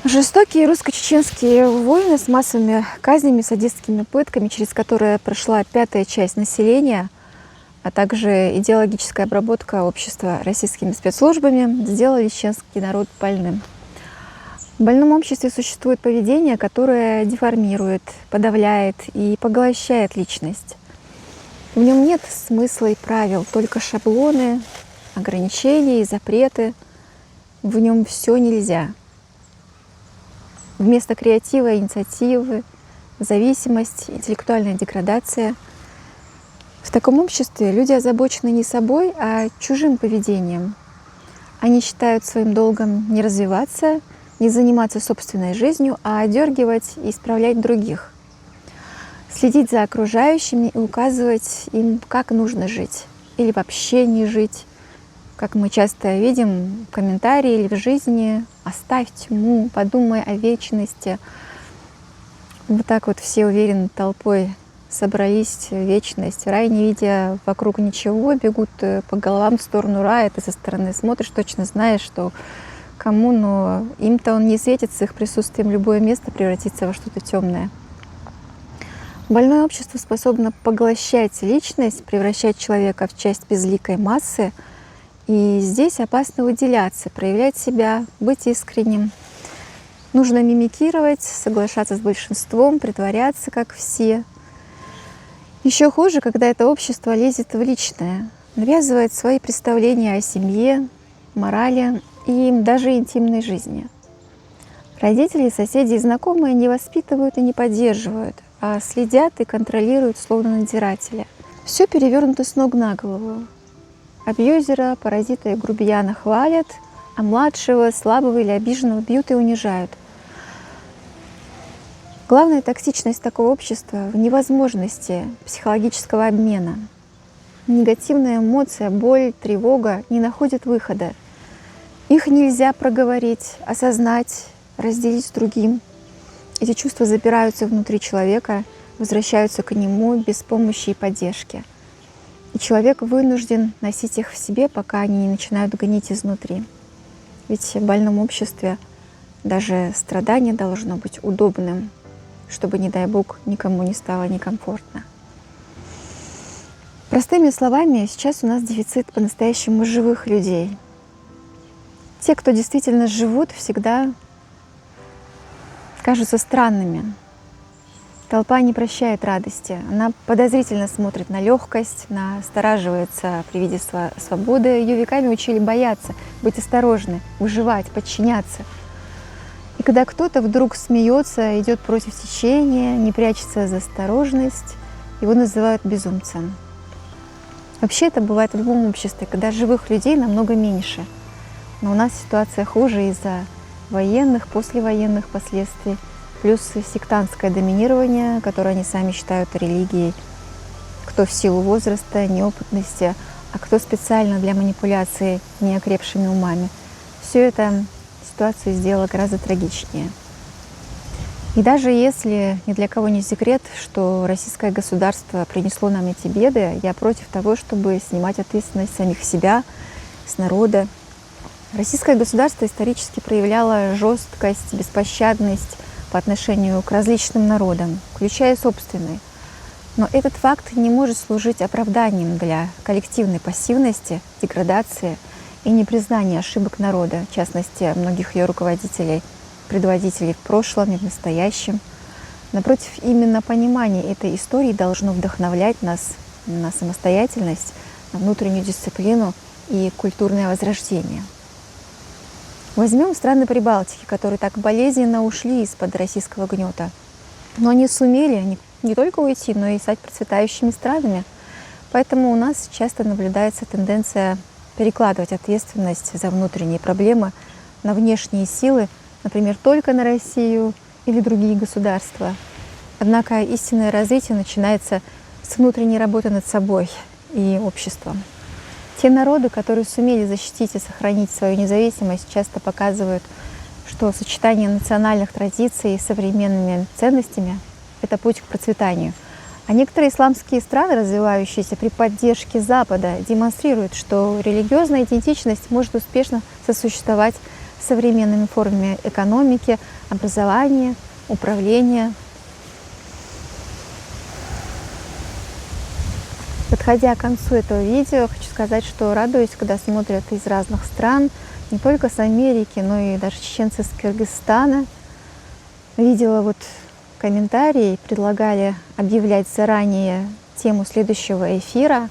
Жестокие русско-чеченские войны с массовыми казнями, садистскими пытками, через которые прошла пятая часть населения, а также идеологическая обработка общества российскими спецслужбами, сделали чеченский народ больным. В больном обществе существует поведение, которое деформирует, подавляет и поглощает личность. В нем нет смысла и правил, только шаблоны, ограничения и запреты. В нем все нельзя. Вместо креатива, инициативы, зависимость, интеллектуальная деградация. В таком обществе люди озабочены не собой, а чужим поведением. Они считают своим долгом не развиваться, не заниматься собственной жизнью, а одергивать и исправлять других. Следить за окружающими и указывать им, как нужно жить. Или вообще не жить. Как мы часто видим в комментарии или в жизни: «Оставь тьму, подумай о вечности». Вот так вот все уверенно толпой собрались в вечность. В рай, не видя вокруг ничего, бегут по головам в сторону рая. Ты со стороны смотришь, точно знаешь, что кому, но им-то он не светит, с их присутствием любое место превратится во что-то темное. Больное общество способно поглощать личность, превращать человека в часть безликой массы. И здесь опасно выделяться, проявлять себя, быть искренним. Нужно мимикировать, соглашаться с большинством, притворяться, как все. Еще хуже, когда это общество лезет в личное, навязывает свои представления о семье, морали и даже интимной жизни. Родители, соседи и знакомые не воспитывают и не поддерживают, а следят и контролируют, словно надзиратели. Все перевернуто с ног на голову. Абьюзера, паразита и грубияна хвалят, а младшего, слабого или обиженного бьют и унижают. Главная токсичность такого общества в невозможности психологического обмена. Негативная эмоция, боль, тревога не находят выхода. Их нельзя проговорить, осознать, разделить с другим. Эти чувства запираются внутри человека, возвращаются к нему без помощи и поддержки. И человек вынужден носить их в себе, пока они не начинают гнить изнутри. Ведь в больном обществе даже страдание должно быть удобным, чтобы, не дай Бог, никому не стало некомфортно. Простыми словами, сейчас у нас дефицит по-настоящему живых людей. Те, кто действительно живут, всегда кажутся странными. Толпа не прощает радости. Она подозрительно смотрит на легкость, настораживается при виде свободы. Ее веками учили бояться, быть осторожны, выживать, подчиняться. И когда кто-то вдруг смеется, идет против течения, не прячется за осторожность, его называют безумцем. Вообще это бывает в любом обществе, когда живых людей намного меньше. Но у нас ситуация хуже из-за военных, послевоенных последствий, плюс сектантское доминирование, которое они сами считают религией. Кто в силу возраста, неопытности, а кто специально для манипуляции неокрепшими умами. Все это ситуацию сделало гораздо трагичнее. И даже если ни для кого не секрет, что российское государство принесло нам эти беды, я против того, чтобы снимать ответственность с самих себя, с народа. Российское государство исторически проявляло жесткость, беспощадность по отношению к различным народам, включая собственный. Но этот факт не может служить оправданием для коллективной пассивности, деградации и непризнания ошибок народа, в частности, многих ее руководителей, предводителей в прошлом и в настоящем. Напротив, именно понимание этой истории должно вдохновлять нас на самостоятельность, на внутреннюю дисциплину и культурное возрождение. Возьмем страны Прибалтики, которые так болезненно ушли из-под российского гнета. Но они сумели не только уйти, но и стать процветающими странами. Поэтому у нас часто наблюдается тенденция перекладывать ответственность за внутренние проблемы на внешние силы, например, только на Россию или другие государства. Однако истинное развитие начинается с внутренней работы над собой и обществом. Те народы, которые сумели защитить и сохранить свою независимость, часто показывают, что сочетание национальных традиций с современными ценностями — это путь к процветанию. А некоторые исламские страны, развивающиеся при поддержке Запада, демонстрируют, что религиозная идентичность может успешно сосуществовать современными формами экономики, образования, управления. Подходя к концу этого видео, хочу сказать, что радуюсь, когда смотрят из разных стран, не только с Америки, но и даже чеченцы с Кыргызстана. Видела вот комментарии, предлагали объявлять заранее тему следующего эфира.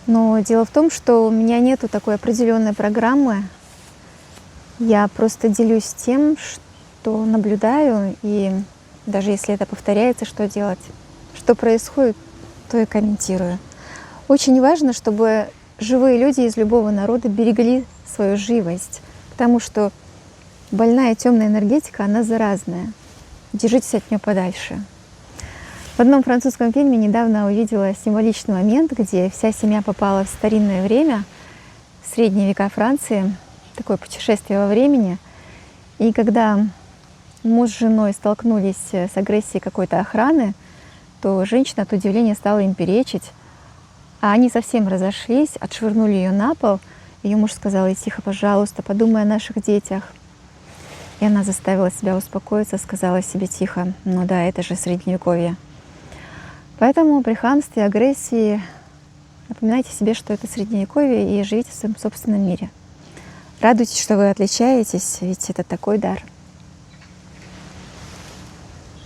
Но дело в том, что у меня нету такой определенной программы. Я просто делюсь тем, что наблюдаю, и даже если это повторяется, что делать, что происходит, то и комментирую. Очень важно, чтобы живые люди из любого народа берегли свою живость, потому что больная темная энергетика, она заразная. Держитесь от нее подальше. В одном французском фильме недавно увидела символичный момент, где вся семья попала в старинное время, в средние века Франции, такое путешествие во времени. И когда муж с женой столкнулись с агрессией какой-то охраны, то женщина от удивления стала им перечить, а они совсем разошлись, отшвырнули ее на пол. Ее муж сказал ей: тихо, пожалуйста, подумай о наших детях. И она заставила себя успокоиться, сказала себе тихо: ну да, это же средневековье. Поэтому при хамстве, агрессии напоминайте себе, что это средневековье, и живите в своем собственном мире. Радуйтесь, что вы отличаетесь, ведь это такой дар.